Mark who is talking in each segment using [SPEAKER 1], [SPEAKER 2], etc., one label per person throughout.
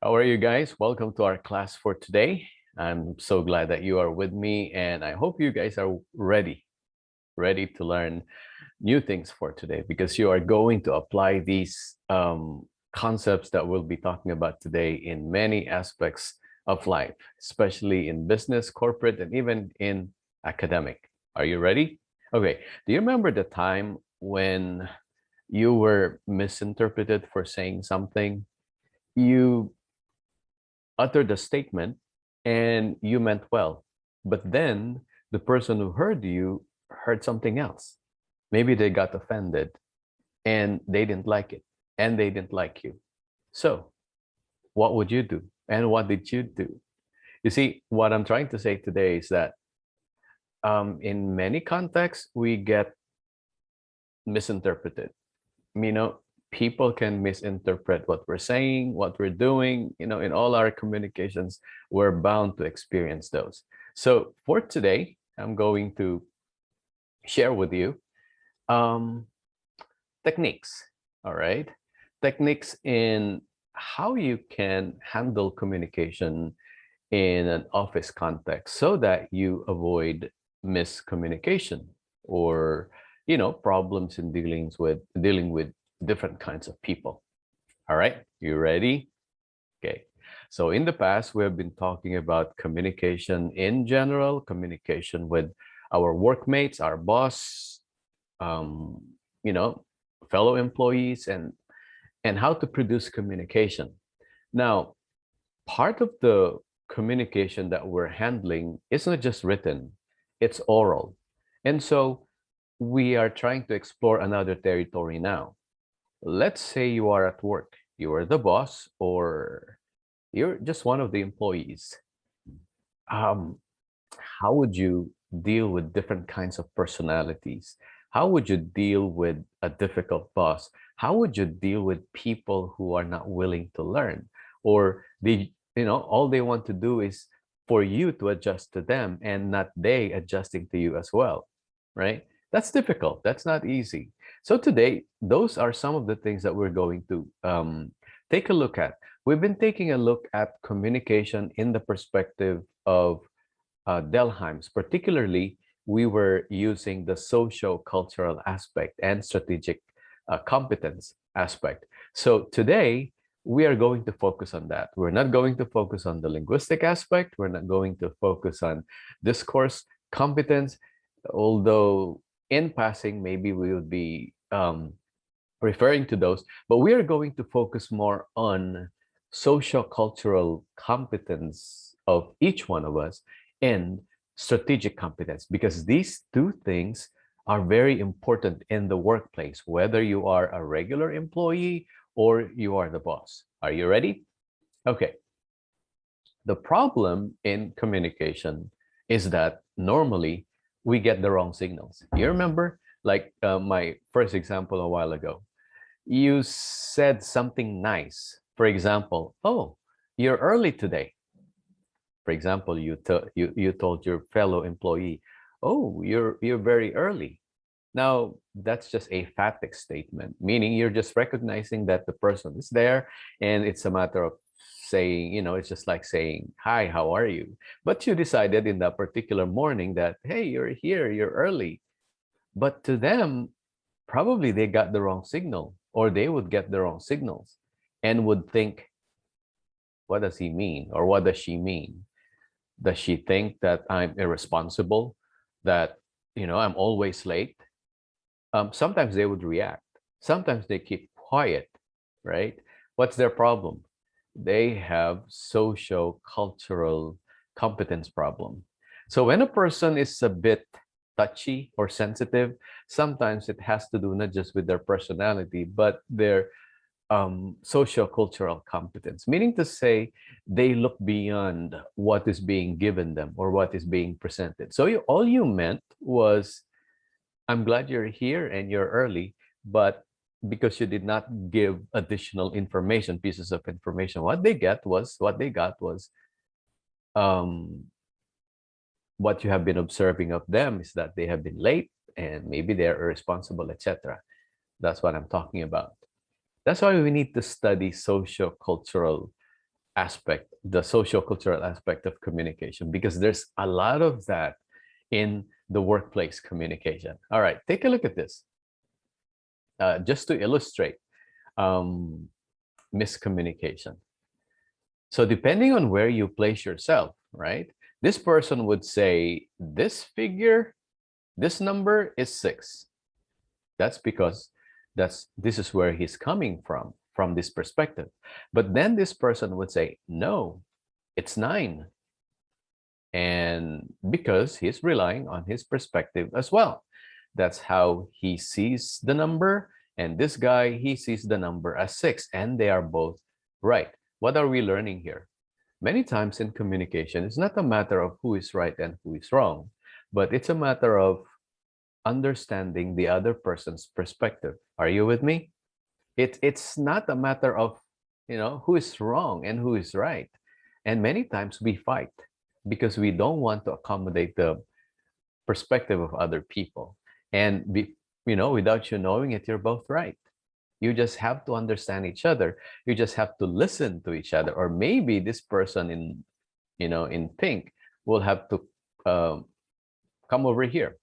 [SPEAKER 1] How are you guys? Welcome to our class for today. I'm so glad that you are with me, and I hope you guys are ready to learn new things for today because you are going to apply these concepts that we'll be talking about today in many aspects of life, especially in business, corporate, and even in academic. Are you ready? Okay. Do you remember the time when you were misinterpreted for saying something? You uttered a statement and you meant well, but then the person who heard you heard something else. Maybe they got offended and they didn't like it and they didn't like you. So, what would you do? And what did you do? You see, what I'm trying to say today is that in many contexts, we get misinterpreted. People can misinterpret what we're saying, what we're doing. In all our communications, we're bound to experience those. So for today, I'm going to share with you um, techniques, all right? Techniques in how you can handle communication in an office context so that you avoid miscommunication or problems in dealing with different kinds of people. All right, you ready? Okay. So in the past, we have been talking about communication in general, communication with our workmates, our boss, um, you know, fellow employees, and how to produce communication. Now, part of the communication that we're handling is not just written, it's oral. And so we are trying to explore another territory now. Let's say you are at work, you are the boss, or you're just one of the employees. Um, how would you deal with different kinds of personalities? How would you deal with a difficult boss? How would you deal with people who are not willing to learn? Or all they want to do is for you to adjust to them and not they adjusting to you as well, right? That's difficult. That's not easy. So today, those are some of the things that we're going to take a look at. We've been taking a look at communication in the perspective of Delheims. Particularly, we were using the socio-cultural aspect and strategic competence aspect. So today, we are going to focus on that. We're not going to focus on the linguistic aspect. We're not going to focus on discourse competence, although in passing, maybe we would be referring to those, but we are going to focus more on socio-cultural competence of each one of us and strategic competence, because these two things are very important in the workplace, whether you are a regular employee or you are the boss. Are you ready? Okay. The problem in communication is that normally we get the wrong signals. You remember, like my first example a while ago, you said something nice. For example, oh, you're early today. For example, you told your fellow employee, oh, you're very early. Now, that's just a fact statement, meaning you're just recognizing that the person is there, and it's a matter of saying, it's just like saying, hi, how are you? But you decided in that particular morning that, hey, you're here, you're early. But to them, probably they got the wrong signal, or they would get the wrong signals and would think, what does he mean? Or what does she mean? Does she think that I'm irresponsible? That, I'm always late? Sometimes they would react. Sometimes they keep quiet, right? What's their problem? They have social-cultural competence problem. So when a person is a bit touchy or sensitive, sometimes it has to do not just with their personality, but their socio-cultural competence, meaning to say they look beyond what is being given them or what is being presented. So all you meant was, I'm glad you're here and you're early, but because you did not give additional information, pieces of information, what they got was um, what you have been observing of them is that they have been late and maybe they're irresponsible, etc. That's what I'm talking about. That's why we need to study socio-cultural aspect, the social-cultural aspect of communication, because there's a lot of that in the workplace communication. All right, take a look at this. Just to illustrate um, miscommunication. So depending on where you place yourself, right? This person would say, this figure, this number is 6. That's because this is where he's coming from this perspective. But then this person would say, no, it's 9. And because he's relying on his perspective as well. That's how he sees the number. And this guy, he sees the number as 6, and they are both right. What are we learning here? Many times in communication, it's not a matter of who is right and who is wrong, but it's a matter of understanding the other person's perspective. Are you with me? It's not a matter of, who is wrong and who is right. And many times we fight because we don't want to accommodate the perspective of other people. And without you knowing it, you're both right. You just have to understand each other. You just have to listen to each other. Or maybe this person in pink will have to come over here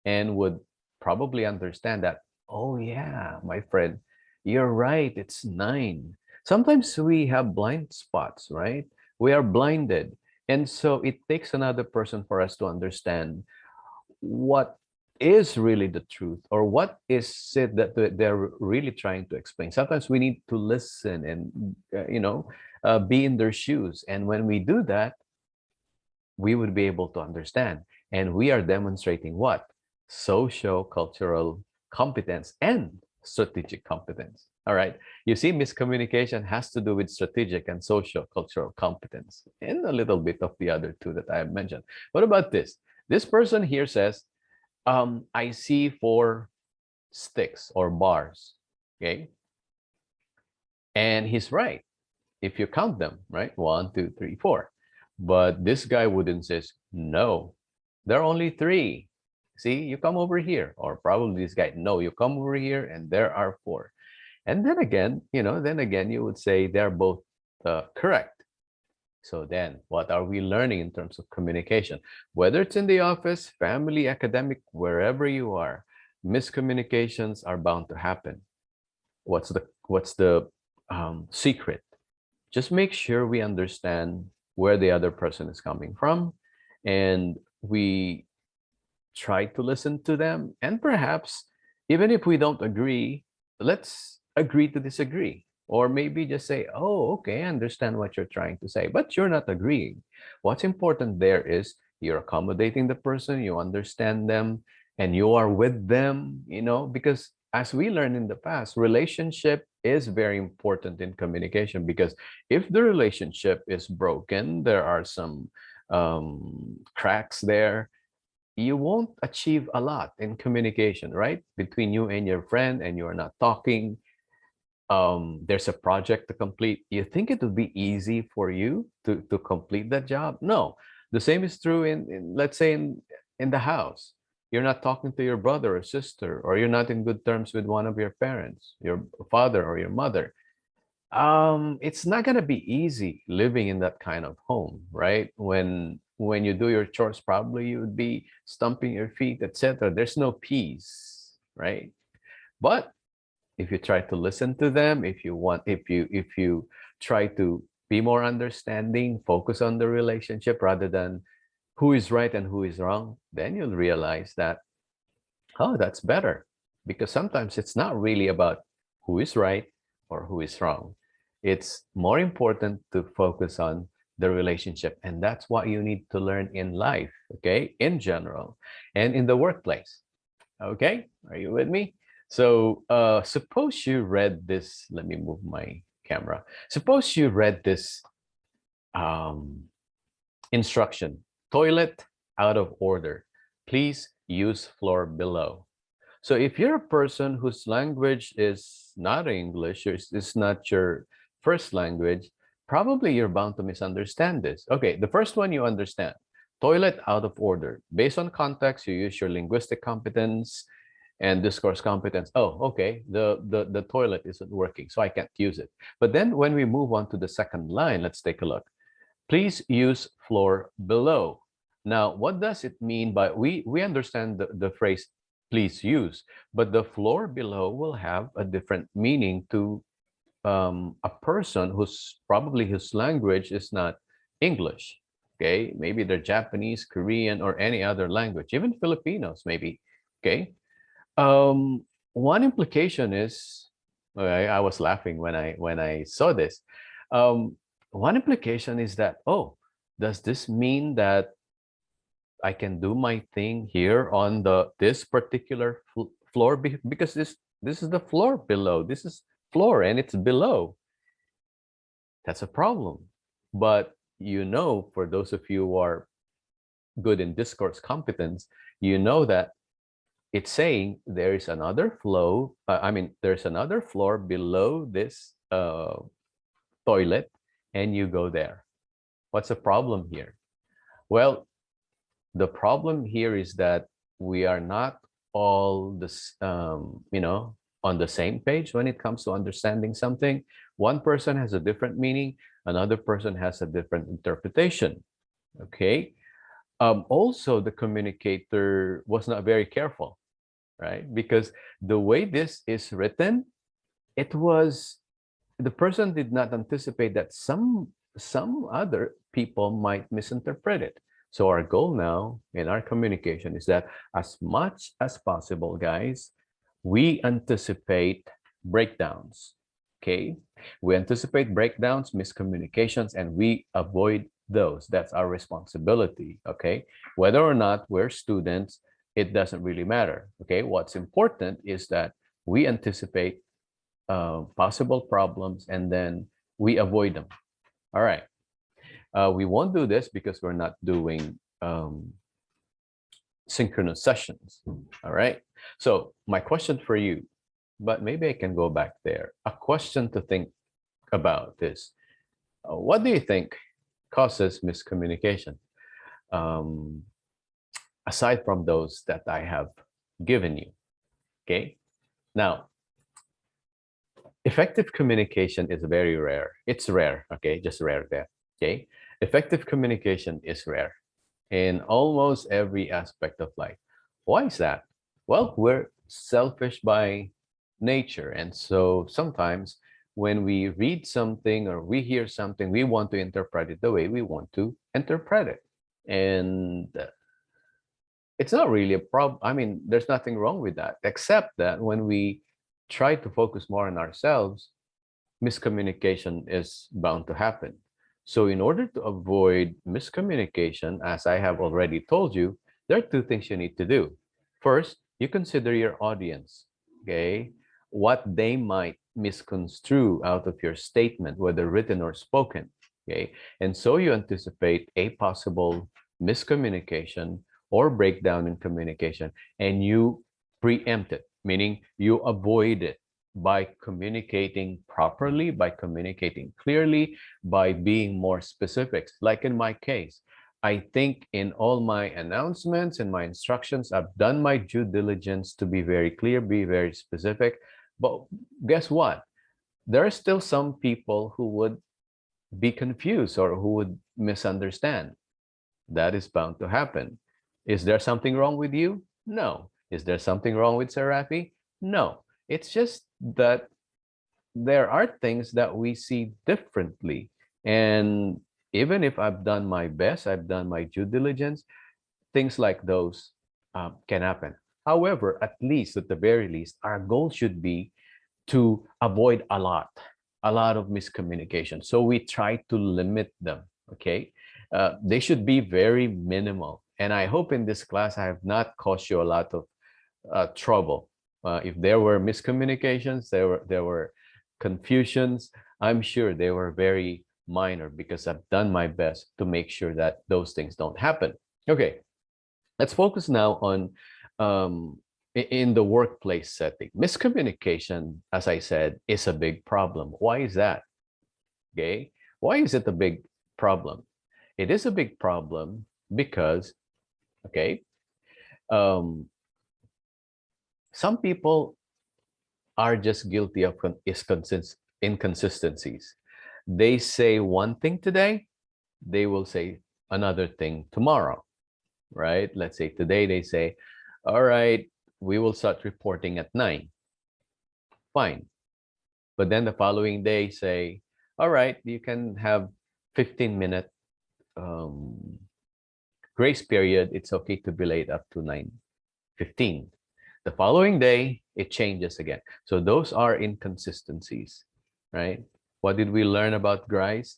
[SPEAKER 1] and would probably understand that, oh yeah, my friend, you're right, it's 9. Sometimes we have blind spots, right? We are blinded. And so it takes another person for us to understand what is really the truth, or what is it that they're really trying to explain. Sometimes we need to listen and be in their shoes. And when we do that, we would be able to understand. And we are demonstrating what? Socio-cultural competence and strategic competence. All right. You see, miscommunication has to do with strategic and socio-cultural competence, and a little bit of the other two that I have mentioned. What about this? This person here says, I see 4 sticks or bars. Okay. And he's right. If you count them, right? 1, 2, 3, 4. But this guy would insist, no, there are only 3. See, you come over here. Or probably this guy, no, you come over here and there are 4. And then again, you would say they're both correct. So then what are we learning in terms of communication? Whether it's in the office, family, academic, wherever you are, miscommunications are bound to happen. What's the secret? Just make sure we understand where the other person is coming from, and we try to listen to them. And perhaps, even if we don't agree, let's agree to disagree. Or maybe just say, oh, okay, I understand what you're trying to say, but you're not agreeing. What's important there is you're accommodating the person, you understand them, and you are with them, because as we learned in the past, relationship is very important in communication, because if the relationship is broken, there are some cracks there, you won't achieve a lot in communication, right? Between you and your friend, and you're not talking, there's a project to complete. You think it would be easy for you to complete that job? No. The same is true in let's say in the house. You're not talking to your brother or sister, or you're not in good terms with one of your parents, your father or your mother. It's not gonna be easy living in that kind of home, right? When you do your chores, probably you would be stumping your feet, etc. There's no peace, right? But if you try to listen to them, if you try to be more understanding, focus on the relationship rather than who is right and who is wrong, then you'll realize that, oh, that's better. Because sometimes it's not really about who is right or who is wrong. It's more important to focus on the relationship. And that's what you need to learn in life, okay? In general, and in the workplace. Okay, are you with me? So suppose you read this. Let me move my camera. Suppose you read this um, instruction: toilet out of order. Please use floor below. So if you're a person whose language is not English, or is not your first language, probably you're bound to misunderstand this. Okay, the first one you understand: toilet out of order. Based on context, you use your linguistic competence, And discourse competence, oh, okay, the toilet isn't working, so I can't use it. But then when we move on to the second line, let's take a look. Please use floor below. Now, what does it mean by, we understand the phrase please use, but the floor below will have a different meaning to a person who's probably his language is not English. Okay, maybe they're Japanese, Korean, or any other language, even Filipinos, maybe. Okay. One implication is, I was laughing when I saw this. Um, one implication is that, oh, does this mean that I can do my thing here on this particular floor because this is the floor below. This is floor and it's below. That's a problem. But for those of you who are good in discourse competence, you know that it's saying there is another flow. There's another floor below this toilet, and you go there. What's the problem here? Well, the problem here is that we are not all this, on the same page when it comes to understanding something. One person has a different meaning, another person has a different interpretation. Okay. Also, the communicator was not very careful, right? Because the way this is written, the person did not anticipate that some other people might misinterpret it. So our goal now in our communication is that as much as possible, guys, we anticipate breakdowns. Okay, we anticipate breakdowns, miscommunications, and we avoid those. That's our responsibility. Okay, whether or not we're students, it doesn't really matter. Okay, what's important is that we anticipate possible problems and then we avoid them. All right. We won't do this because we're not doing synchronous sessions. All right. So my question for you, but maybe I can go back there. A question to think about is, what do you think causes miscommunication? Um, Aside from those that I have given you. Okay. Now, effective communication is very rare. It's rare, okay? Just rare there, okay? Effective communication is rare in almost every aspect of life. Why is that? Well, we're selfish by nature. And so sometimes when we read something or we hear something, we want to interpret it the way we want to interpret it. And it's not really a problem. I mean, there's nothing wrong with that, except that when we try to focus more on ourselves, miscommunication is bound to happen. So in order to avoid miscommunication, as I have already told you, there are two things you need to do. First, you consider your audience, okay? What they might misconstrue out of your statement, whether written or spoken, okay? And so you anticipate a possible miscommunication or breakdown in communication, and you preempt it, meaning you avoid it by communicating properly, by communicating clearly, by being more specific. Like in my case, I think in all my announcements and my instructions, I've done my due diligence to be very clear, be very specific. But guess what? There are still some people who would be confused or who would misunderstand. That is bound to happen. Is there something wrong with you? No. Is there something wrong with Serafi? No. It's just that there are things that we see differently. And even if I've done my best, I've done my due diligence, things like those can happen. However, at the very least, our goal should be to avoid a lot of miscommunication. So we try to limit them, okay? They should be very minimal. And I hope in this class, I have not caused you a lot of trouble. If there were miscommunications, there were confusions, I'm sure they were very minor because I've done my best to make sure that those things don't happen. Okay, let's focus now on in the workplace setting. Miscommunication, as I said, is a big problem. Why is that? Okay, why is it a big problem? It is a big problem because, okay, um, Some people are just guilty of inconsistencies. They say one thing today, they will say another thing tomorrow, right? Let's say today they say, all right, we will start reporting at 9. Fine. But then the following day say, all right, you can have 15-minute um, grace period. It's okay to be late up to 9:15. The following day, it changes again. So those are inconsistencies, right? What did we learn about grace?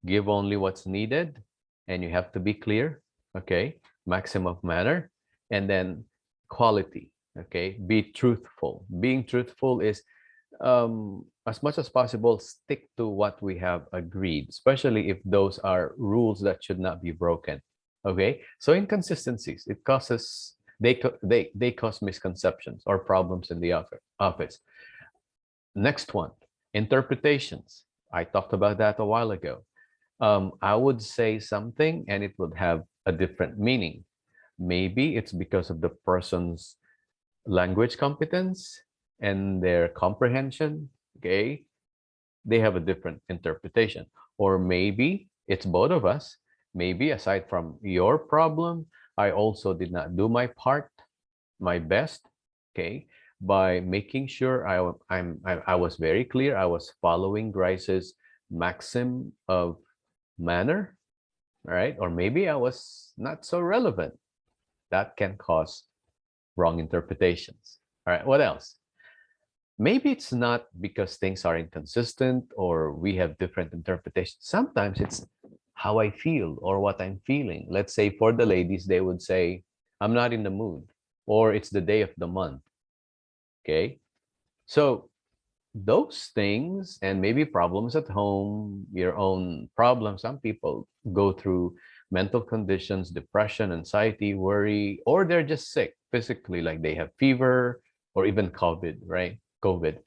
[SPEAKER 1] Give only what's needed, and you have to be clear, okay? Maximum manner, and then quality, okay? Be truthful. Being truthful is as much as possible, stick to what we have agreed, especially if those are rules that should not be broken. Okay, so inconsistencies, it causes they cause misconceptions or problems in the office. Next one, interpretations. I talked about that a while ago. I would say something and it would have a different meaning. Maybe it's because of the person's language competence and their comprehension. Okay, they have a different interpretation. Or maybe it's both of us. Maybe aside from your problem, I also did not do my part, my best, okay, by making sure I was very clear. I was following Grice's maxim of manner, right? Or maybe I was not so relevant. That can cause wrong interpretations. All right, what else? Maybe it's not because things are inconsistent or we have different interpretations. Sometimes it's how I feel or what I'm feeling. Let's say for the ladies, they would say, I'm not in the mood, or it's the day of the month. Okay. So those things and maybe problems at home, your own problems. Some people go through mental conditions, depression, anxiety, worry, or they're just sick physically, like they have fever or even COVID, right? COVID.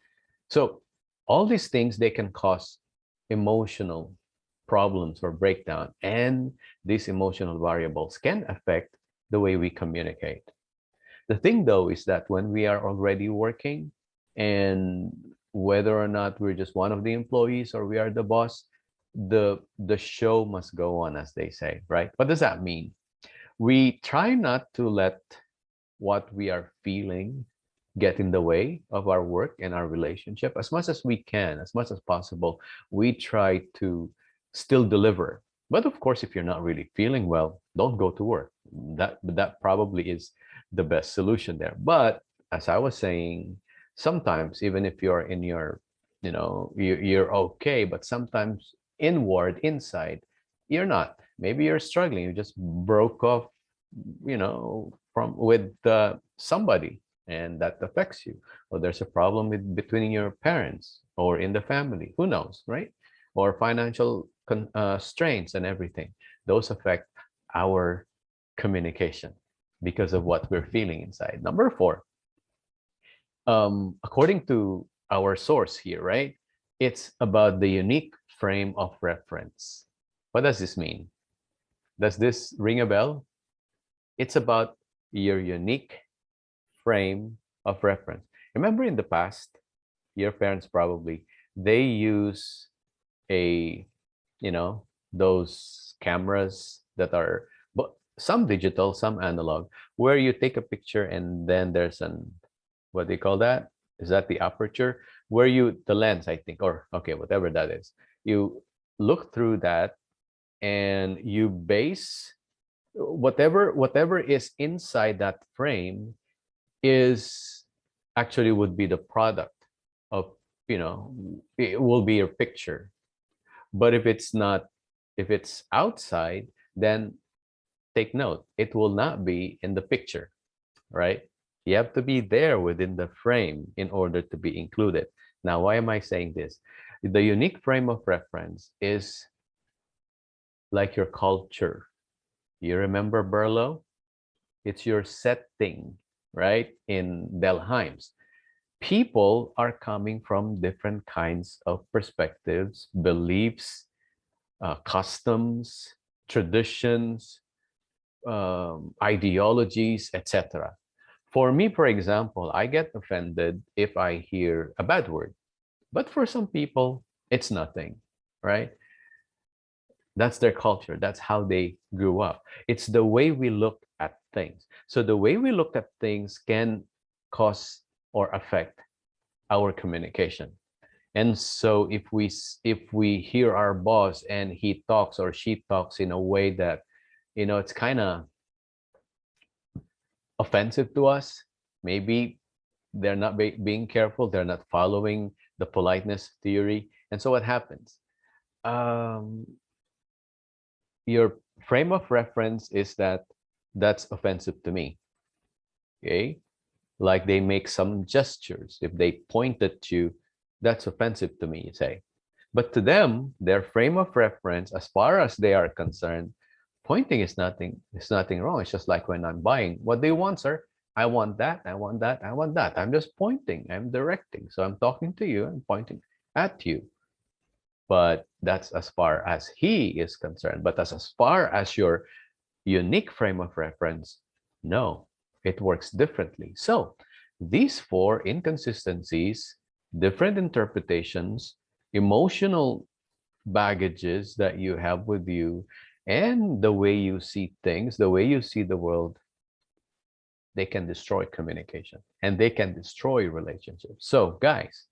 [SPEAKER 1] So all these things, they can cause emotional problems or breakdown. And these emotional variables can affect the way we communicate. The thing though is that when we are already working, and whether or not we're just one of the employees or we are the boss, the show must go on, as they say, right? What does that mean? We try not to let what we are feeling get in the way of our work and our relationship. As much as we can, as much as possible, we try to still deliver. But of course, if you're not really feeling well, don't go to work. That probably is the best solution there. But as I was saying, sometimes even if you're in your, you're okay, but sometimes inward, inside, you're not. Maybe you're struggling. You just broke off, from with somebody, and that affects you. Or there's a problem between your parents or in the family. Who knows, right? Or financial strains and everything. Those affect our communication because of what we're feeling inside. Number 4, according to our source here, right? It's about the unique frame of reference. What does this mean? Does this ring a bell? It's about your unique frame of reference. Remember in the past, your parents probably, they use a, those cameras that are, but some digital, some analog, where you take a picture and then there's an, what do you call that? Is that the aperture? Where you, the lens, I think, or okay, whatever that is. You look through that and you base whatever is inside that frame is actually would be the product of, it will be your picture. But if it's not, if it's outside, then take note, it will not be in the picture, right? You have to be there within the frame in order to be included. Now, why am I saying this? The unique frame of reference is like your culture. You remember Berlo? It's your setting, right? In Delheims. People are coming from different kinds of perspectives, beliefs, customs, traditions, ideologies, etc. For me, for example, I get offended if I hear a bad word. But for some people, it's nothing, right? That's their culture. That's how they grew up. It's the way we look at things. So the way we look at things can cause or affect our communication. And so if we hear our boss and he talks or she talks in a way that, it's kind of offensive to us, maybe they're not being careful, they're not following the politeness theory. And so what happens? Um, your frame of reference is that that's offensive to me. Okay. Like they make some gestures. If they point at you, that's offensive to me, you say. But to them, their frame of reference, as far as they are concerned, pointing is nothing wrong. It's just like when I'm buying. What do you want, sir? I want that, I want that, I want that. I'm just pointing, I'm directing. So I'm talking to you, I'm pointing at you. But that's as far as he is concerned. But as far as your unique frame of reference, no, it works differently. So these four inconsistencies, different interpretations, emotional baggages that you have with you, and the way you see things, the way you see the world, they can destroy communication and they can destroy relationships. So, guys,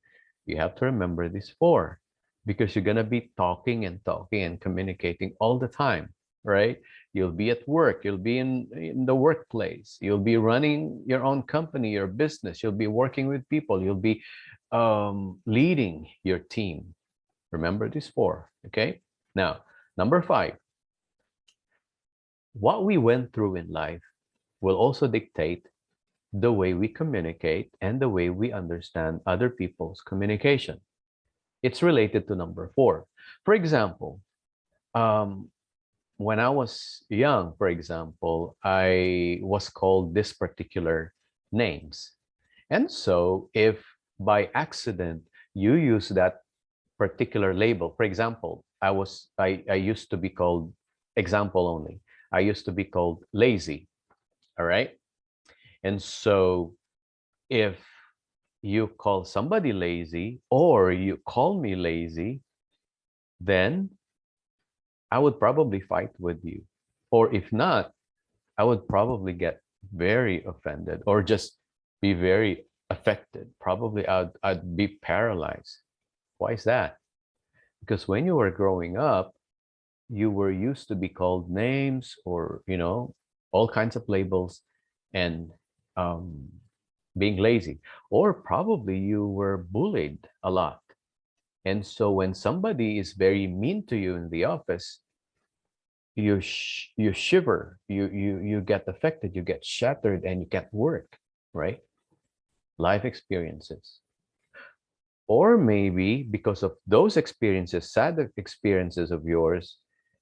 [SPEAKER 1] you have to remember these four because you're going to be talking and talking and communicating all the time, right? You'll be at work, you'll be in the workplace, you'll be running your own company, your business, you'll be working with people, you'll be leading your team. Remember these four, okay? Now, number five, what we went through in life will also dictate the way we communicate and the way we understand other people's communication. It's related to number four. For example, um, when I was young, for example, I was called this particular names. And so if by accident you use that particular label, for example, I used to be called, example only, I used to be called lazy. All right. And so if you call somebody lazy or you call me lazy, then I would probably fight with you. Or if not, I would probably get very offended or just be very affected. Probably I'd be paralyzed. Why is that? Because when you were growing up, you were used to be called names or, all kinds of labels and um, being lazy. Or probably you were bullied a lot. And so when somebody is very mean to you in the office, you shiver, you get affected, you get shattered, and you can't work, right? Life experiences. Or maybe because of those experiences, sad experiences of yours,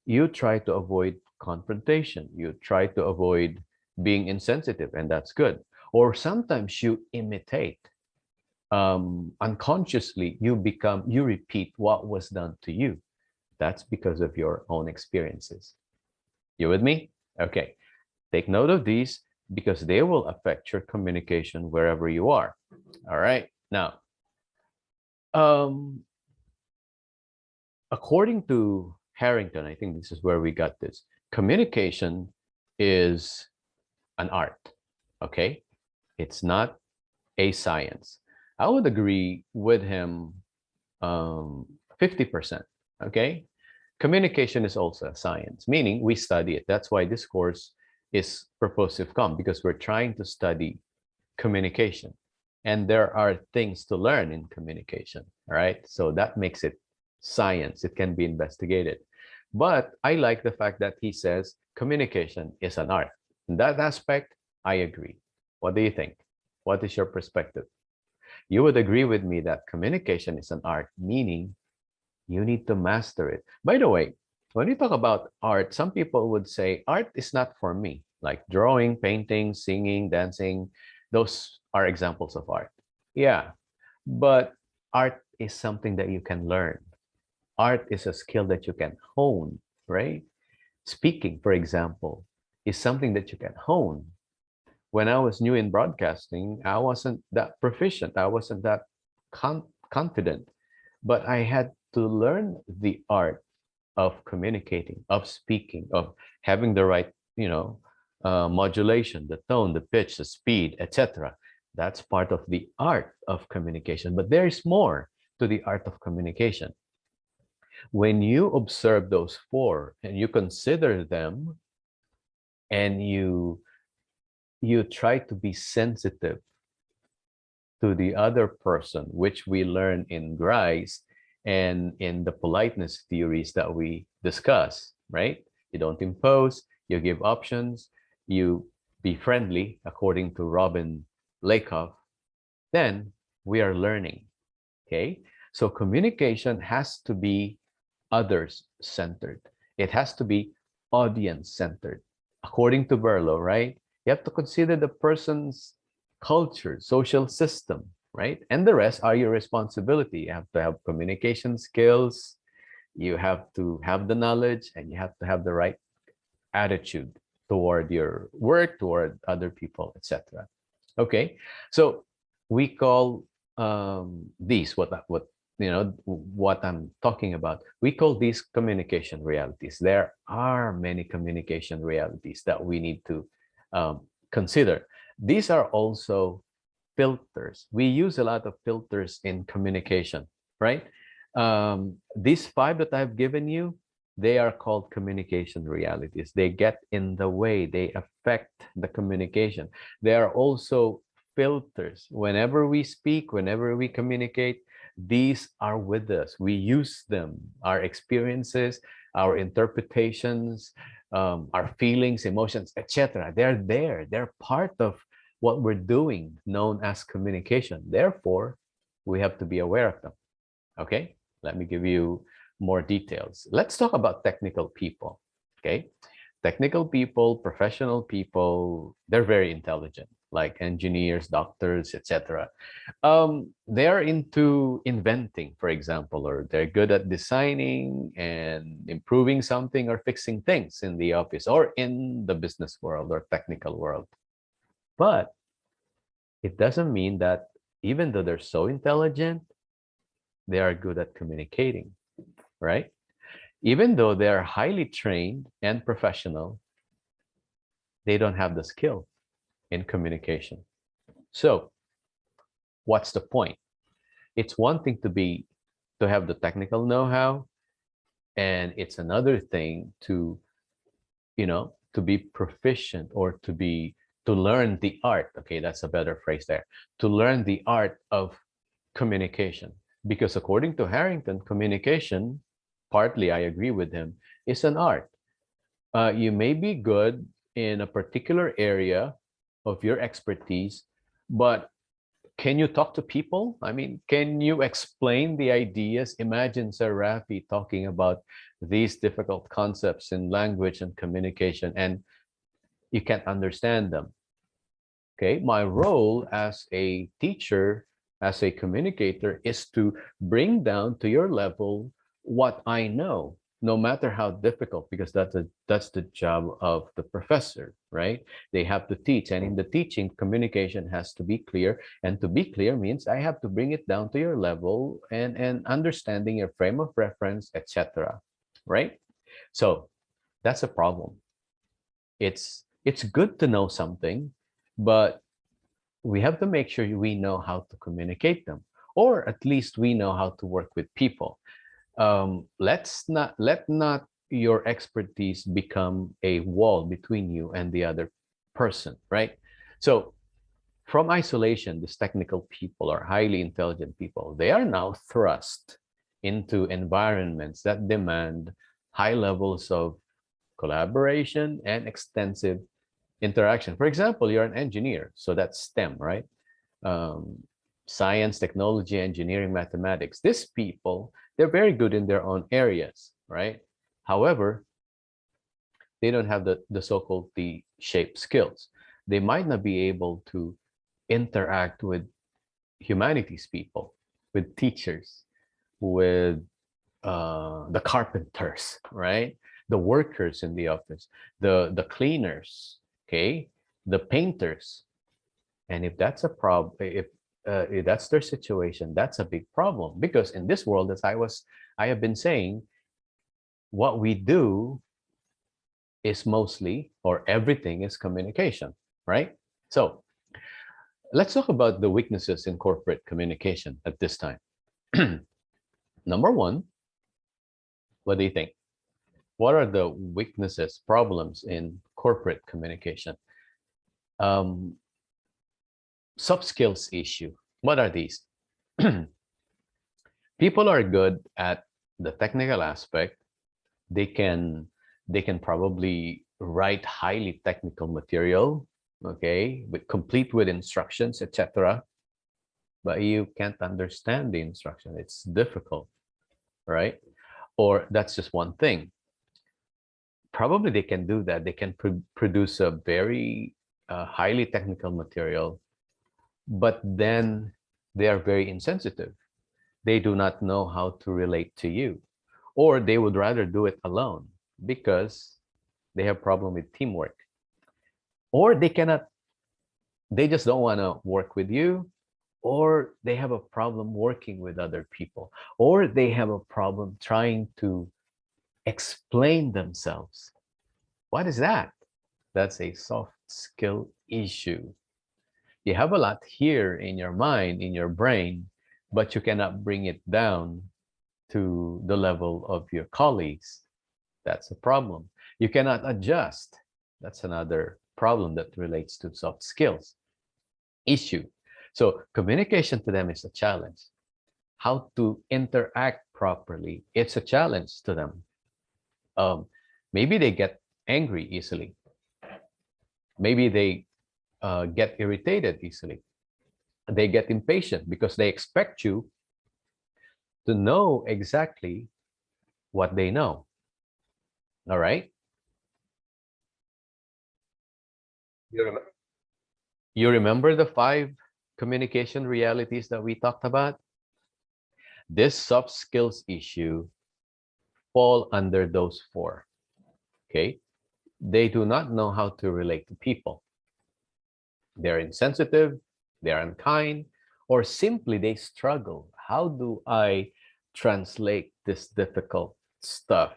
[SPEAKER 1] you try to avoid confrontation. You try to avoid being insensitive, and that's good. Or sometimes you imitate. Unconsciously, you repeat what was done to you. That's because of your own experiences. You with me? Okay. Take note of these because they will affect your communication wherever you are. All right. Now, um, according to Harrington, I think this is where we got this. Communication is an art. Okay. It's not a science. I would agree with him 50%. Okay. Communication is also a science, meaning we study it. That's why this course is purposive com because we're trying to study communication. And there are things to learn in communication. All right. So that makes it science. It can be investigated. But I like the fact that he says communication is an art. In that aspect, I agree. What do you think? What is your perspective? You would agree with me that communication is an art, meaning you need to master it. By the way, when we talk about art, some people would say art is not for me, like drawing, painting, singing, dancing. Those are examples of art. Yeah, but art is something that you can learn. Art is a skill that you can hone, right? Speaking, for example, is something that you can hone. When I was new in broadcasting, I wasn't that proficient. I wasn't that confident, but I had to learn the art of communicating, of speaking, of having the right, modulation, the tone, the pitch, the speed, etc. That's part of the art of communication. But there is more to the art of communication. When you observe those four and you consider them, and you try to be sensitive to the other person, which we learn in Grice and in the politeness theories that we discuss, right? You don't impose, you give options, you be friendly, according to Robin Lakoff, then we are learning, okay? So communication has to be others centered. It has to be audience centered. According to Berlo, right? You have to consider the person's culture, social system, right? And the rest are your responsibility. You have to have communication skills, you have to have the knowledge, and you have to have the right attitude toward your work, toward other people, etc. Okay, so we call these what I'm talking about. We call these communication realities. There are many communication realities that we need to consider. These are also filters. We use a lot of filters in communication, right? These five that I've given you, they are called communication realities. They get in the way, they affect the communication. They are also filters. Whenever we speak, whenever we communicate, these are with us. We use them, our experiences, our interpretations, our feelings, emotions, etc. They're there. They're part of what we're doing, known as communication. Therefore, we have to be aware of them. Okay, let me give you more details. Let's talk about technical people. Okay, technical people, professional people, they're very intelligent, like engineers, doctors, etc. They're into inventing, for example, or they're good at designing and improving something or fixing things in the office or in the business world or technical world. But it doesn't mean that even though they're so intelligent, they are good at communicating, right? Even though they are highly trained and professional, they don't have the skill in communication. So what's the point? It's one thing to have the technical know-how, and it's another thing to be proficient or to learn the art. Okay, that's a better phrase there. To learn the art of communication. Because according to Harrington, communication, partly I agree with him, is an art. You may be good in a particular area of your expertise, but can you talk to people? I mean, can you explain the ideas? Imagine Sir Rafi talking about these difficult concepts in language and communication, and you can't understand them. Okay, my role as a teacher, as a communicator, is to bring down to your level what I know, no matter how difficult, because that's the job of the professor, right? They have to teach, and in the teaching, communication has to be clear, and to be clear means I have to bring it down to your level and understanding your frame of reference, etc. Right? So that's a problem. It's good to know something, but we have to make sure we know how to communicate them, or at least we know how to work with people. Let not your expertise become a wall between you and the other person, right? So from isolation, these technical people are highly intelligent people. They are now thrust into environments that demand high levels of collaboration and extensive interaction. For example, you're an engineer, so that's STEM, right? Um, Science, technology, engineering, mathematics. These people, they're very good in their own areas, right? However, they don't have the so-called T-shaped skills. They might not be able to interact with humanities people, with teachers, with the carpenters, right? The workers in the office, the cleaners, okay? the painters. And if that's a problem, if that's their situation, that's a big problem, because in this world, as I have been saying, what we do is mostly, or everything is communication, right? So let's talk about the weaknesses in corporate communication at this time. Number one, what do you think? What are the weaknesses, problems in corporate communication? Um, Soft skills issue. What are these? People are good at the technical aspect. They can probably write highly technical material, okay, complete with instructions, etc. But you can't understand the instruction. It's difficult, right? Or that's just one thing. Probably they can do that. They can produce a very highly technical material, but then they are very insensitive. They do not know how to relate to you, or they would rather do it alone because they have problem with teamwork, or they just don't want to work with you, or they have a problem working with other people, or they have a problem trying to explain themselves. What is that? That's a soft skill issue. You have a lot here in your mind, in your brain, but you cannot bring it down to the level of your colleagues. That's a problem. You cannot adjust. That's another problem that relates to soft skills issue. So communication to them is a challenge. How to interact properly, it's a challenge to them. Maybe they get angry easily. Maybe they get irritated easily. They get impatient because they expect you to know exactly what they know. All right? You remember the 5 communication realities that we talked about? This soft skills issue fall under those 4. Okay? They do not know how to relate to people. They're insensitive, they're unkind, or simply they struggle. How do I translate this difficult stuff,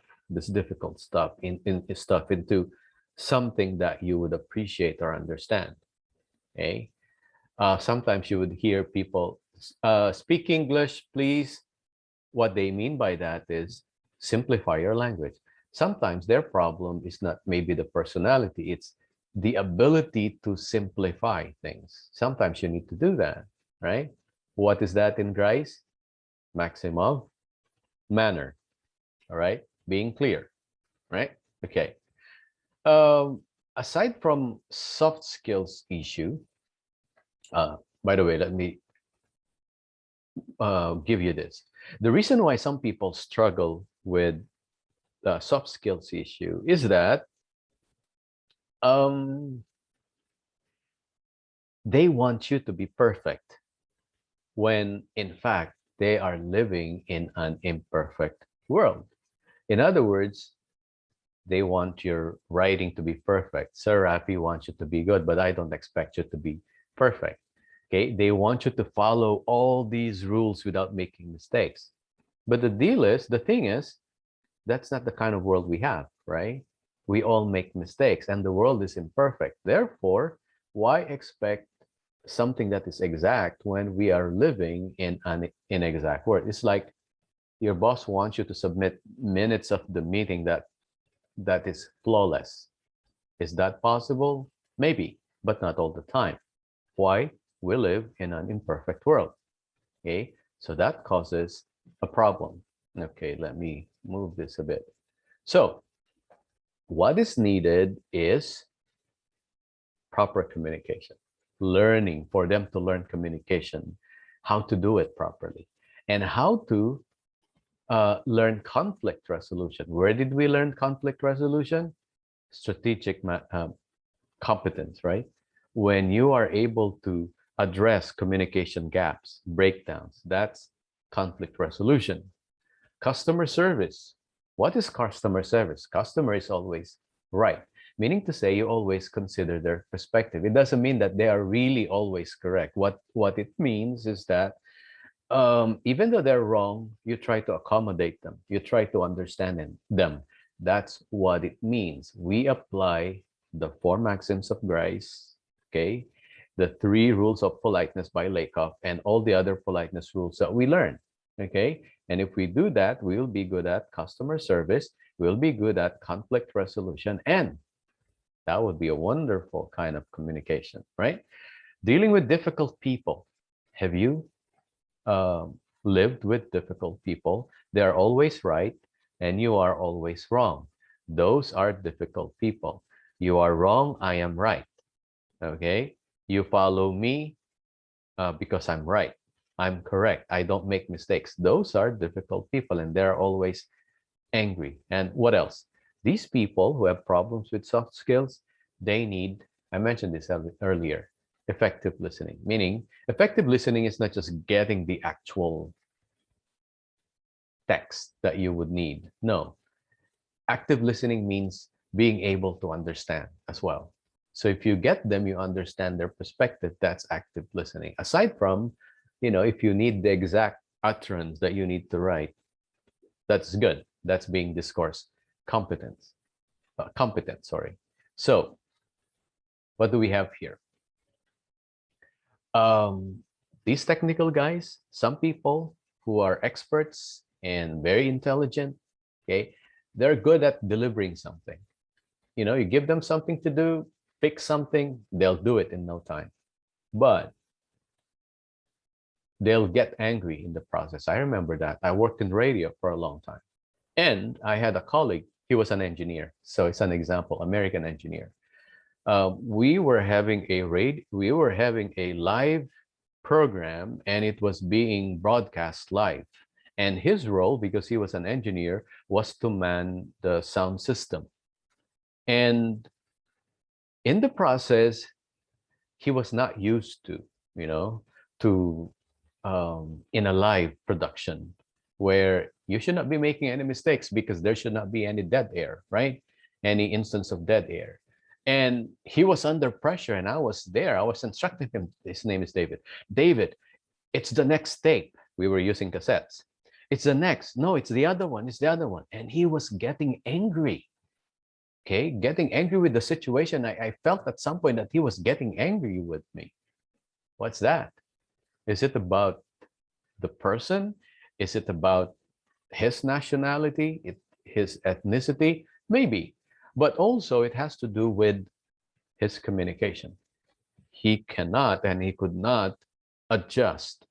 [SPEAKER 1] into something that you would appreciate or understand? Okay. Sometimes you would hear people speak English, please. What they mean by that is simplify your language. Sometimes their problem is not maybe the personality, it's the ability to simplify things. Sometimes you need to do that, right? What is that in Grice? Maxim of manner, all right? Being clear, right? Okay. Aside from soft skills issue, by the way, let me give you this. The reason why some people struggle with the soft skills issue is that they want you to be perfect when in fact they are living in an imperfect world. In other words, they want your writing to be perfect. Sir Rafi wants you to be good, but I don't expect you to be perfect. Okay, they want you to follow all these rules without making mistakes. But the thing is, that's not the kind of world we have, right? We all make mistakes and the world is imperfect. Therefore, why expect something that is exact when we are living in an inexact world? It's like your boss wants you to submit minutes of the meeting that is flawless. Is that possible? Maybe, but not all the time. Why? We live in an imperfect world. Okay, so that causes a problem. Okay, let me move this a bit. So what is needed is proper communication, learning for them to learn communication, how to do it properly, and how to learn conflict resolution. Where did we learn conflict resolution? Strategic competence, right? When you are able to address communication gaps, breakdowns, that's conflict resolution. Customer service. What is customer service? Customer is always right. meaning to say you always consider their perspective. It doesn't mean that they are really always correct. What it means is that even though they're wrong, you try to accommodate them. You try to understand them. That's what it means. We apply the four maxims of grace, okay? The three rules of politeness by Lakoff, and all the other politeness rules that we learn, okay? And if we do that, we'll be good at customer service. We'll be good at conflict resolution, and that would be a wonderful kind of communication, right? Dealing with difficult people. Have you lived with difficult people? They are always right, and you are always wrong. Those are difficult people. You are wrong, I am right. Okay? You follow me because I'm right. I'm correct. I don't make mistakes. Those are difficult people, and they're always angry. And what else? These people who have problems with soft skills, they need, I mentioned this earlier, effective listening. Meaning, effective listening is not just getting the actual text that you would need. No, active listening means being able to understand as well. So if you get them, you understand their perspective, that's active listening. Aside from, if you need the exact utterance that you need to write, that's good. That's being discourse competence. Competent, sorry. So what do we have here? These technical guys, some people who are experts and very intelligent, okay, they're good at delivering something. You give them something to do, fix something, they'll do it in no time. But they'll get angry in the process. I remember that. I worked in radio for a long time. And I had a colleague, he was an engineer. So it's an example, American engineer. We were having a live program, and it was being broadcast live. And his role, because he was an engineer, was to man the sound system. And in the process, he was not used to, to in a live production where you should not be making any mistakes because there should not be any dead air, right? Any instance of dead air. And he was under pressure, and I was there. I was instructing him. His name is David. David, it's the next tape. We were using cassettes. It's the next. No, it's the other one. It's the other one. And he was getting angry. Okay, getting angry with the situation. I felt at some point that he was getting angry with me. What's that? Is it about the person? Is it about his nationality, his ethnicity? Maybe. But also it has to do with his communication. He cannot and he could not adjust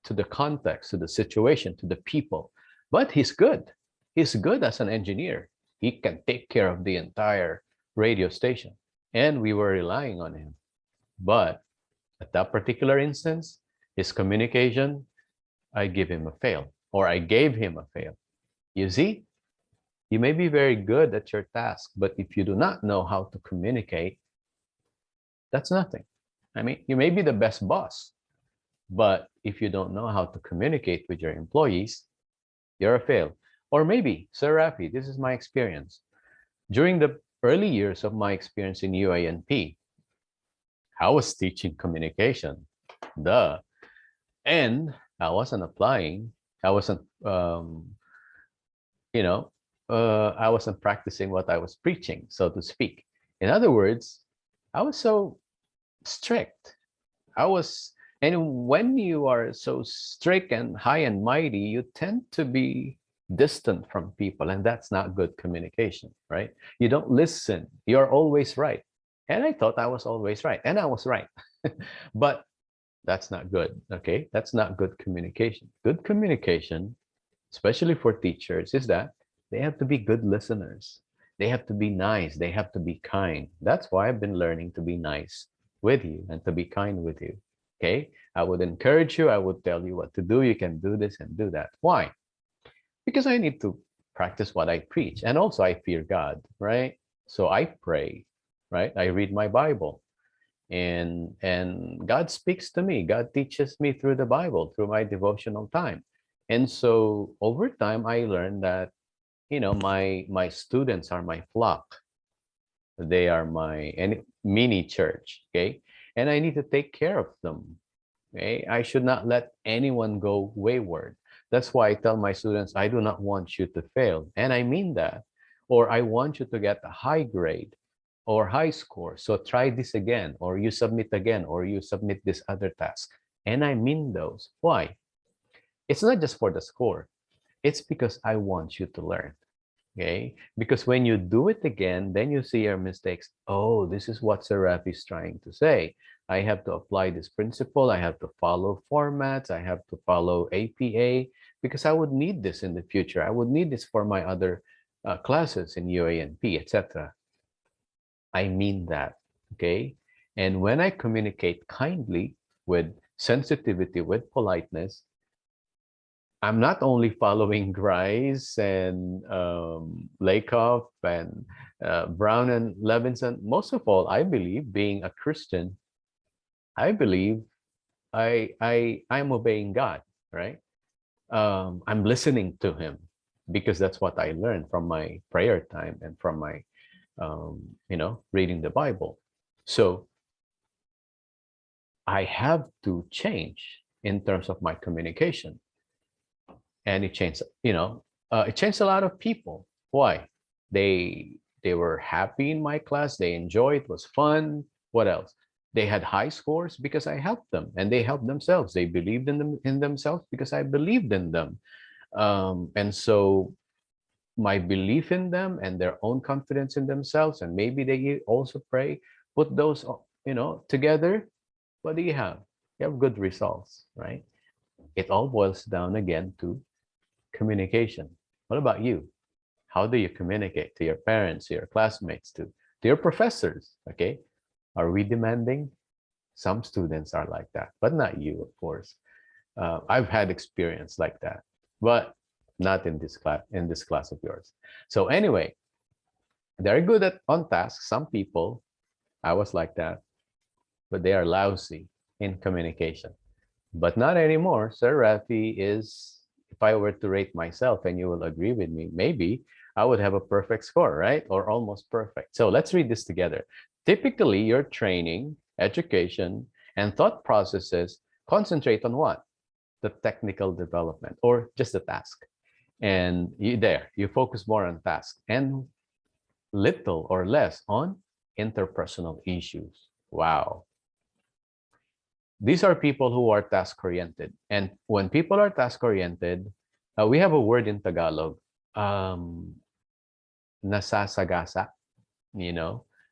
[SPEAKER 1] to the context, to the situation, to the people. But he's good. He's good as an engineer. He can take care of the entire radio station. And we were relying on him. But at that particular instance, his communication, I give him a fail, or I gave him a fail. You see, you may be very good at your task, but if you do not know how to communicate, that's nothing. I mean, you may be the best boss, but if you don't know how to communicate with your employees, you're a fail. Or maybe, Sir Rafi, this is my experience. During the early years of my experience in UINP, I was teaching communication, duh. And I wasn't applying. I wasn't, I wasn't practicing what I was preaching, so to speak. In other words, I was so strict. And when you are so strict and high and mighty, you tend to be distant from people, and that's not good communication, right? You don't listen. You're always right. And I thought I was always right, and I was right. But that's not good, okay? That's not good communication. Good communication, especially for teachers, is that they have to be good listeners. They have to be nice. They have to be kind. That's why I've been learning to be nice with you and to be kind with you, okay? I would encourage you. I would tell you what to do. You can do this and do that. Why? Because I need to practice what I preach. And also I fear God, right? So I pray, right? I read my Bible. And God speaks to me. God teaches me through the Bible, through my devotional time. And so over time, I learned that, my students are my flock. They are my mini church, okay? And I need to take care of them, okay? I should not let anyone go wayward. That's why I tell my students, I do not want you to fail. And I mean that. Or I want you to get a high grade or high score. So try this again, or you submit again, or you submit this other task. And I mean those. Why? It's not just for the score. It's because I want you to learn. Okay? Because when you do it again, then you see your mistakes. Oh, this is what Seraph is trying to say. I have to apply this principle. I have to follow formats. I have to follow APA because I would need this in the future. I would need this for my other classes in UANP, etc. I mean that. Okay? And when I communicate kindly with sensitivity, with politeness, I'm not only following Grice and Lakoff and Brown and Levinson. Most of all, I believe, being a Christian, I believe I'm obeying God, right? I'm listening to Him because that's what I learned from my prayer time and from my, reading the Bible. So I have to change in terms of my communication. And it changed a lot of people. Why? They were happy in my class. They enjoyed. It was fun. What else? They had high scores because I helped them, and they helped themselves. They believed in themselves because I believed in them. And so my belief in them and their own confidence in themselves, and maybe they also pray, put those together. What do you have? You have good results, right? It all boils down again to communication. What about you? How do you communicate to your parents, to your classmates, to your professors? Okay. Are we demanding? Some students are like that, but not you, of course. I've had experience like that, but not in this class of yours. So anyway, they're good at on task. Some people, I was like that, but they are lousy in communication. But not anymore. Sir Rafi is, if I were to rate myself, and you will agree with me, maybe I would have a perfect score, right? Or almost perfect. So let's read this together. Typically, your training, education, and thought processes concentrate on what? The technical development or just the task. And you focus more on task and little or less on interpersonal issues. Wow. These are people who are task-oriented. And when people are task-oriented, we have a word in Tagalog, nasasagasa,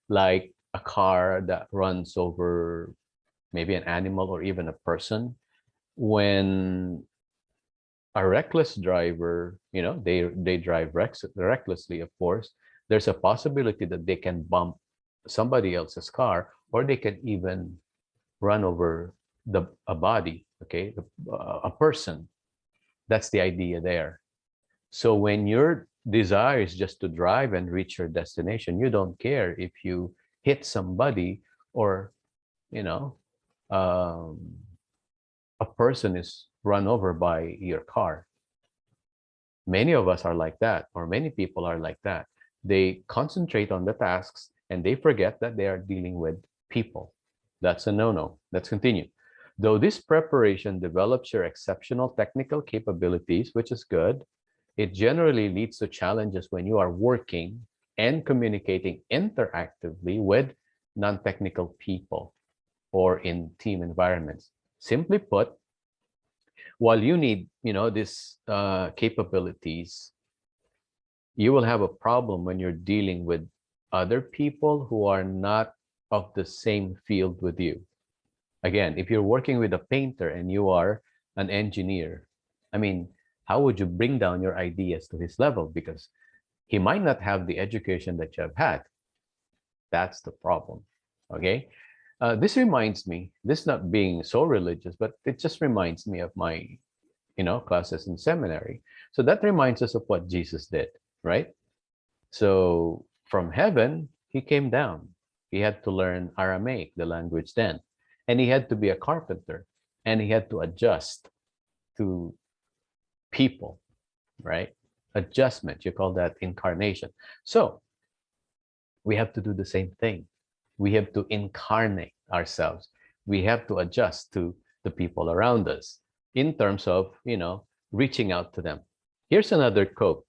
[SPEAKER 1] like a car that runs over maybe an animal or even a person. When a reckless driver, they drive recklessly, of course, there's a possibility that they can bump somebody else's car, or they can even run over a body, okay, a person. That's the idea there. So when your desire is just to drive and reach your destination, you don't care if you hit somebody, or you know um, a person is run over by your car. Many of us are like that, or many people are like that. They concentrate on the tasks and they forget that they are dealing with people. That's a no-no. Let's continue. Though this preparation develops your exceptional technical capabilities, which is good, it generally leads to challenges when you are working and communicating interactively with non-technical people or in team environments. Simply put, while you need, these capabilities, you will have a problem when you're dealing with other people who are not of the same field with you. Again, if you're working with a painter and you are an engineer, I mean, how would you bring down your ideas to his level? Because he might not have the education that you have had. That's the problem. Okay. This reminds me, this not being so religious, but it just reminds me of my, classes in seminary. So that reminds us of what Jesus did, right? So from heaven, he came down. He had to learn Aramaic, the language then. And he had to be a carpenter. And he had to adjust to people, right? Adjustment, you call that incarnation. So we have to do the same thing. We have to incarnate ourselves. We have to adjust to the people around us in terms of, reaching out to them. Here's another quote.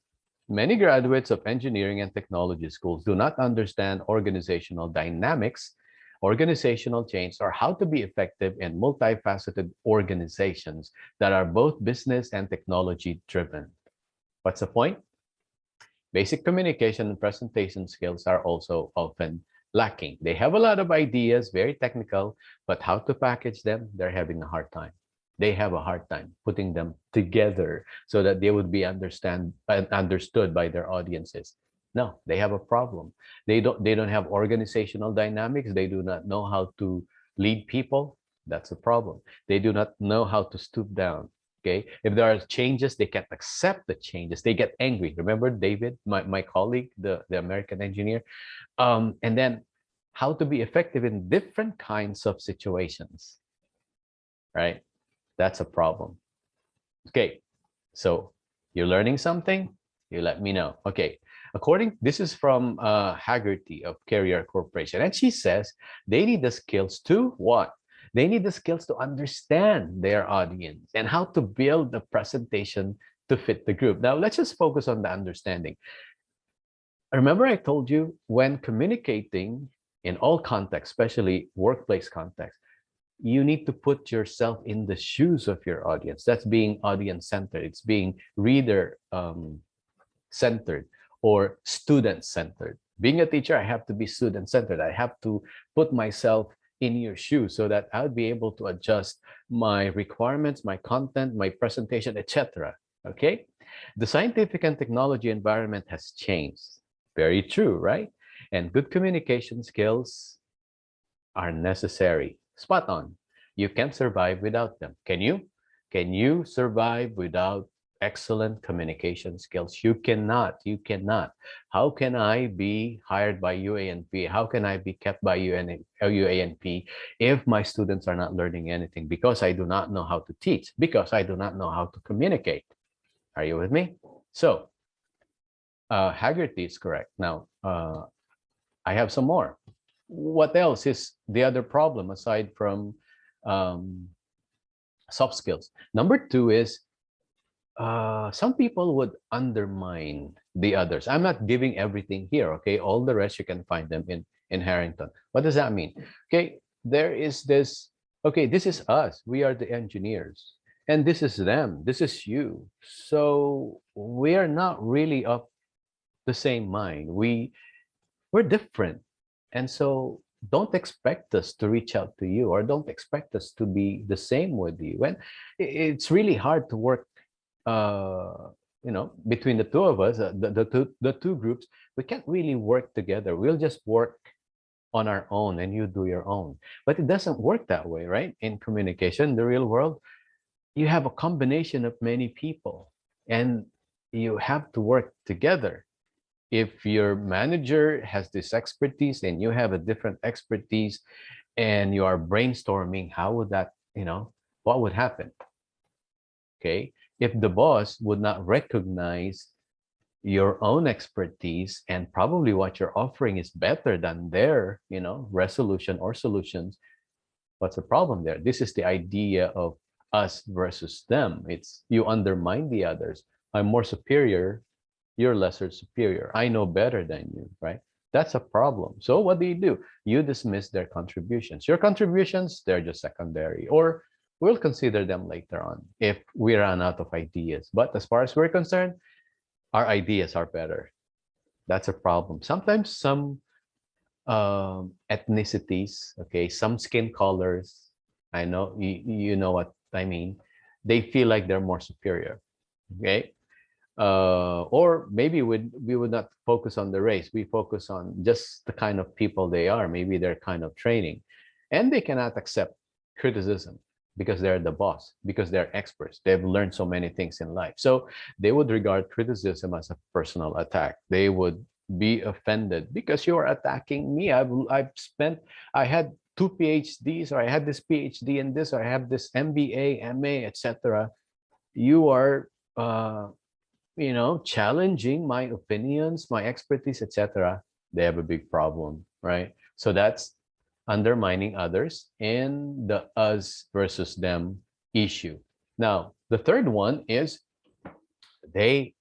[SPEAKER 1] Many graduates of engineering and technology schools do not understand organizational dynamics, organizational change, or how to be effective in multifaceted organizations that are both business and technology driven. What's the point? Basic communication and presentation skills are also often lacking. They have a lot of ideas, very technical, but how to package them, they're having a hard time. They have a hard time putting them together so that they would be understood by their audiences. No, they have a problem. They don't have organizational dynamics. They do not know how to lead people. That's a problem. They do not know how to stoop down. Okay, if there are changes, they can't accept the changes. They get angry. Remember David, my colleague, the American engineer. And then how to be effective in different kinds of situations, right? That's a problem. Okay, so you're learning something, you let me know. Okay, this is from Haggerty of Carrier Corporation, and she says they need the skills to what? They need the skills to understand their audience and how to build the presentation to fit the group. Now, let's just focus on the understanding. Remember, I told you when communicating in all contexts, especially workplace context, you need to put yourself in the shoes of your audience. That's being audience centered. It's being reader centered or student centered. Being a teacher, I have to be student centered. I have to put myself in your shoes so that I'll be able to adjust my requirements, my content, my presentation, etc. Okay? The scientific and technology environment has changed. Very true, right? And good communication skills are necessary. Spot on. You can't survive without them. Can you? Can you survive without excellent communication skills? You cannot. You cannot. How can I be hired by UANP? How can I be kept by UANP if my students are not learning anything? Because I do not know how to teach, because I do not know how to communicate. Are you with me? So, Haggerty is correct. Now, I have some more. What else is the other problem aside from soft skills? Number two is some people would undermine the others. I'm not giving everything here, okay? All the rest you can find them in Harrington. What does that mean? Okay, there is this, okay, this is us. We are the engineers. And this is them. This is you. So we are not really of the same mind. We're different. And so don't expect us to reach out to you or don't expect us to be the same with you. When it's really hard to work between the two of us, the two groups, we can't really work together. We'll just work on our own and you do your own. But it doesn't work that way, right? In communication, the real world, you have a combination of many people and you have to work together. If your manager has this expertise and you have a different expertise and you are brainstorming, how would that, what would happen? Okay. If the boss would not recognize your own expertise and probably what you're offering is better than their, resolution or solutions, what's the problem there? This is the idea of us versus them. It's you undermine the others. I'm more superior, you're lesser superior. I know better than you, right? That's a problem. So what do? You dismiss their contributions. Your contributions, they're just secondary, or we'll consider them later on if we run out of ideas. But as far as we're concerned, our ideas are better. That's a problem. Sometimes some ethnicities, okay, some skin colors, I know you know what I mean. They feel like they're more superior, okay? Or maybe we would not focus on the race. We focus on just the kind of people they are, maybe their kind of training. And they cannot accept criticism because they're the boss, because they're experts. They've learned so many things in life. So they would regard criticism as a personal attack. They would be offended because you are attacking me. I had 2 PhDs, or I had this PhD in this, or I have this MBA, MA, etc. You are challenging my opinions, my expertise, etc. they have a big problem, right? So that's undermining others and the us versus them issue. Now, the third one is they're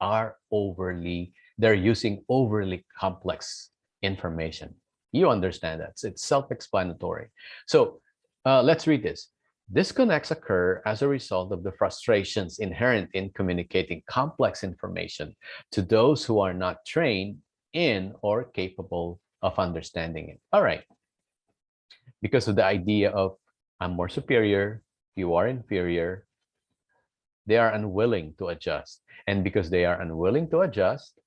[SPEAKER 1] using overly complex information. You understand that. It's self-explanatory. So let's read this. Disconnects occur as a result of the frustrations inherent in communicating complex information to those who are not trained in or capable of understanding it. All right. Because of the idea of I'm more superior, you are inferior, they are unwilling to adjust. And because they are unwilling to adjust,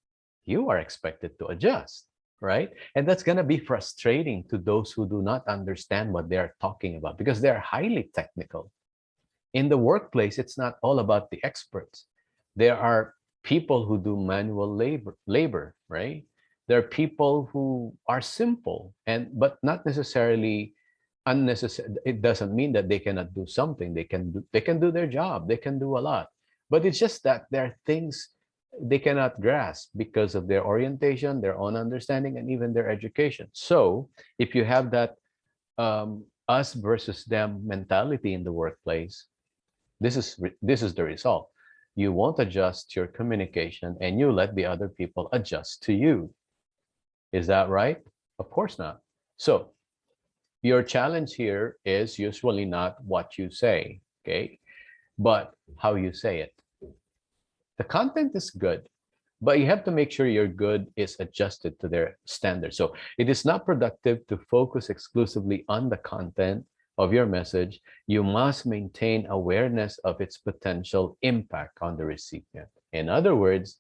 [SPEAKER 1] you are expected to adjust, right? And that's going to be frustrating to those who do not understand what they're talking about because they're highly technical. In the workplace, it's not all about the experts. There are people who do manual labor, right? There are people who are simple and but not necessarily unnecessary. It doesn't mean that they cannot do something. They can do their job. They can do a lot. But it's just that there are things they cannot grasp because of their orientation, their own understanding, and even their education. So if you have that us versus them mentality in the workplace, this is the result. You won't adjust your communication and you let the other people adjust to you. Is that right? Of course not. So your challenge here is usually not what you say, okay, but how you say it. The content is good, but you have to make sure your good is adjusted to their standards. So it is not productive to focus exclusively on the content of your message. You must maintain awareness of its potential impact on the recipient. In other words,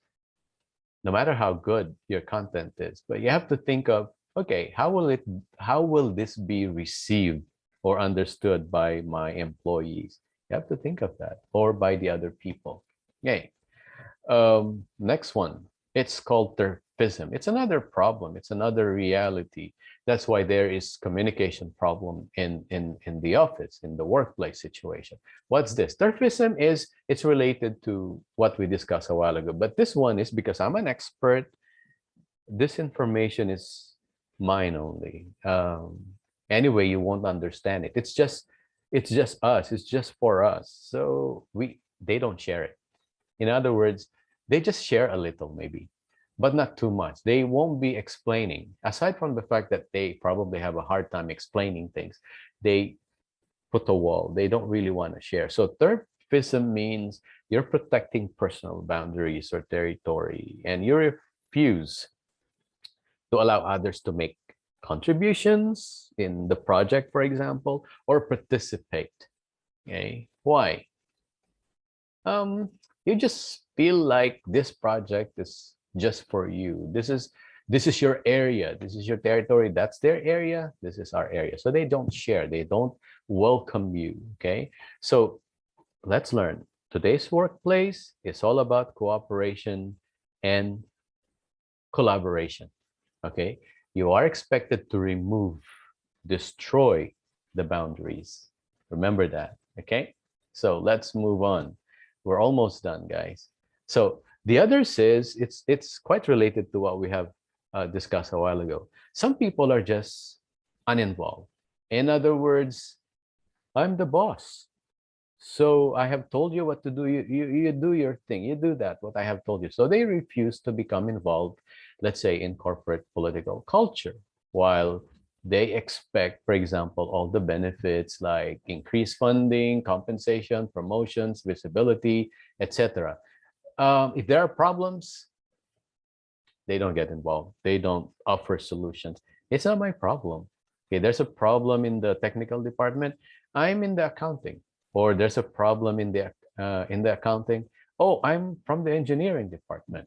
[SPEAKER 1] no matter how good your content is, but you have to think of, okay, how will this be received or understood by my employees? You have to think of that, or by the other people. Okay. Next one, it's called terfism. It's another problem. It's another reality. That's why there is communication problem in the office, in the workplace situation. What's this? Terfism is, it's related to what we discussed a while ago. But this one is because I'm an expert, this information is mine only. Anyway, you won't understand it. It's just us. It's just for us. So they don't share it. In other words, they just share a little maybe, but not too much. They won't be explaining. Aside from the fact that they probably have a hard time explaining things, they put a wall. They don't really want to share. So third-fism means you're protecting personal boundaries or territory, and you refuse to allow others to make contributions in the project, for example, or participate. Okay, why? You just feel like this project is just for you. This is your area. This is your territory. That's their area. This is our area. So they don't share. They don't welcome you. Okay. So let's learn. Today's workplace is all about cooperation and collaboration. Okay. You are expected to destroy the boundaries. Remember that. Okay. So let's move on. We're almost done, guys. So the others is it's quite related to what we have discussed a while ago. Some people are just uninvolved. In other words, I'm the boss. So I have told you what to do. You do your thing. You do that, what I have told you. So they refuse to become involved, let's say, in corporate political culture, while they expect, for example, all the benefits like increased funding, compensation, promotions, visibility, etc. If there are problems, they don't get involved. They don't offer solutions. It's not my problem. Okay, there's a problem in the technical department. I'm in the accounting. Or there's a problem in the accounting. Oh, I'm from the engineering department.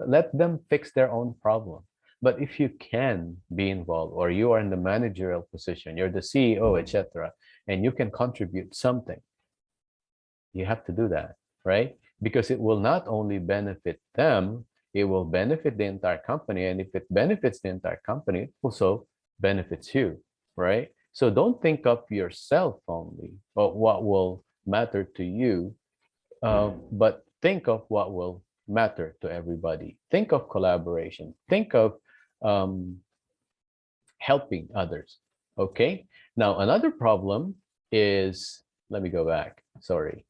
[SPEAKER 1] Let them fix their own problem. But if you can be involved, or you are in the managerial position, you're the CEO, etc., and you can contribute something, you have to do that, right? Because it will not only benefit them, it will benefit the entire company. And if it benefits the entire company, it also benefits you, right? So don't think of yourself only, but what will matter to you, but think of what will matter to everybody. Think of collaboration. Think of um, helping others. Okay. Now, another problem is, let me go back. Sorry.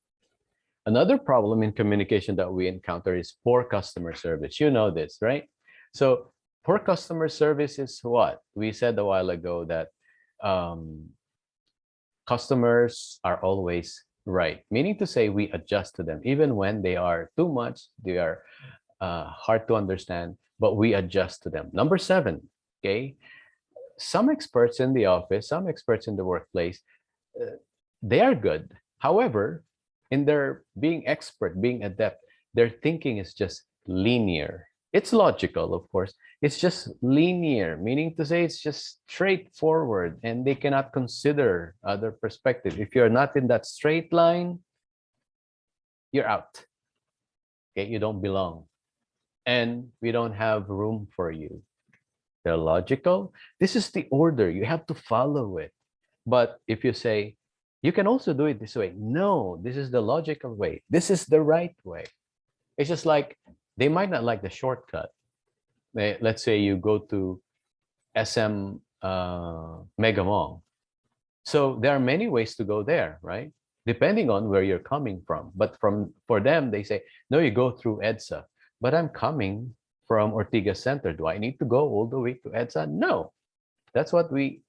[SPEAKER 1] Another problem in communication that we encounter is poor customer service. You know this, right? So poor customer service is what? We said a while ago that um, customers are always right, meaning to say we adjust to them, even when they are too much, they are hard to understand, but we adjust to them. Number seven, okay? Some experts in the office, some experts in the workplace, uh, they are good. However, in their being expert, being adept, their thinking is just linear. It's logical, of course. It's just linear, meaning to say it's just straightforward and they cannot consider other perspective. If you're not in that straight line, you're out. Okay, you don't belong. And we don't have room for you. They're logical. This is the order. You have to follow it. But if you say, you can also do it this way. No, this is the logical way. This is the right way. It's just like they might not like the shortcut. Let's say you go to SM Mega Mall. So there are many ways to go there, right? Depending on where you're coming from. But for them, they say, no, you go through EDSA. But I'm coming from Ortigas Center. Do I need to go all the way to EDSA? No. That's what we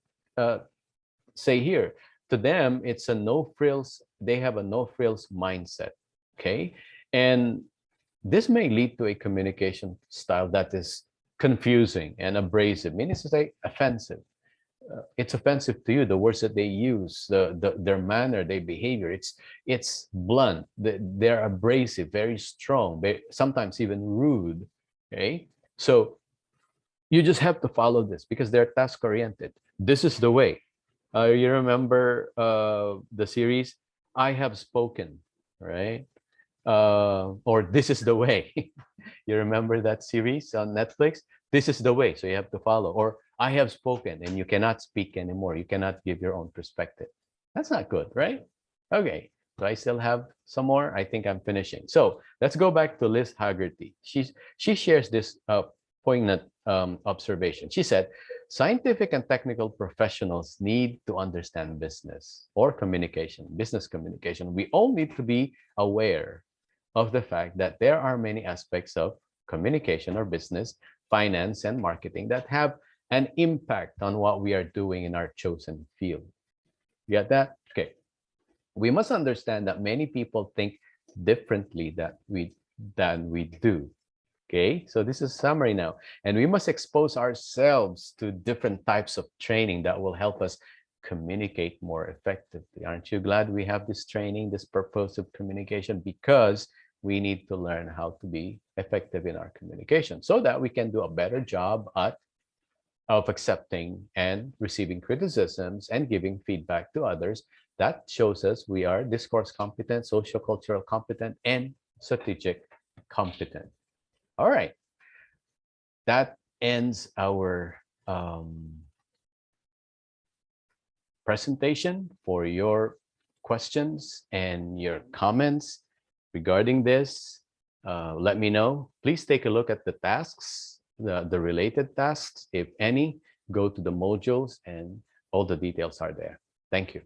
[SPEAKER 1] say here. To them, it's a no frills. They have a no frills mindset. Okay. And this may lead to a communication style that is confusing and abrasive, meaning to say offensive. It's offensive to you, the words that they use, their manner, their behavior. It's blunt. They're abrasive, very strong, sometimes even rude. Okay. So you just have to follow this because they're task oriented. This is the way. You remember the series I Have Spoken, right? Or This is the Way. You remember that series on Netflix? This is the way, so you have to follow. Or I have spoken, and you cannot speak anymore. You cannot give your own perspective. That's not good, right? Okay, so I still have some more. I think I'm finishing. So let's go back to Liz Haggerty. She shares this poignant observation. She said, scientific and technical professionals need to understand business or communication, business communication. We all need to be aware of the fact that there are many aspects of communication or business, finance, and marketing that have an impact on what we are doing in our chosen field. You get that? Okay. We must understand that many people think differently than we do. Okay, so this is summary now. And we must expose ourselves to different types of training that will help us communicate more effectively. Aren't you glad we have this training, this purposive communication? Because we need to learn how to be effective in our communication so that we can do a better job of accepting and receiving criticisms and giving feedback to others. That shows us we are discourse competent, sociocultural competent, and strategic competent. All right, that ends our presentation. For your questions and your comments regarding this, let me know. Please take a look at the tasks, the related tasks, if any. Go to the modules and all the details are there. Thank you.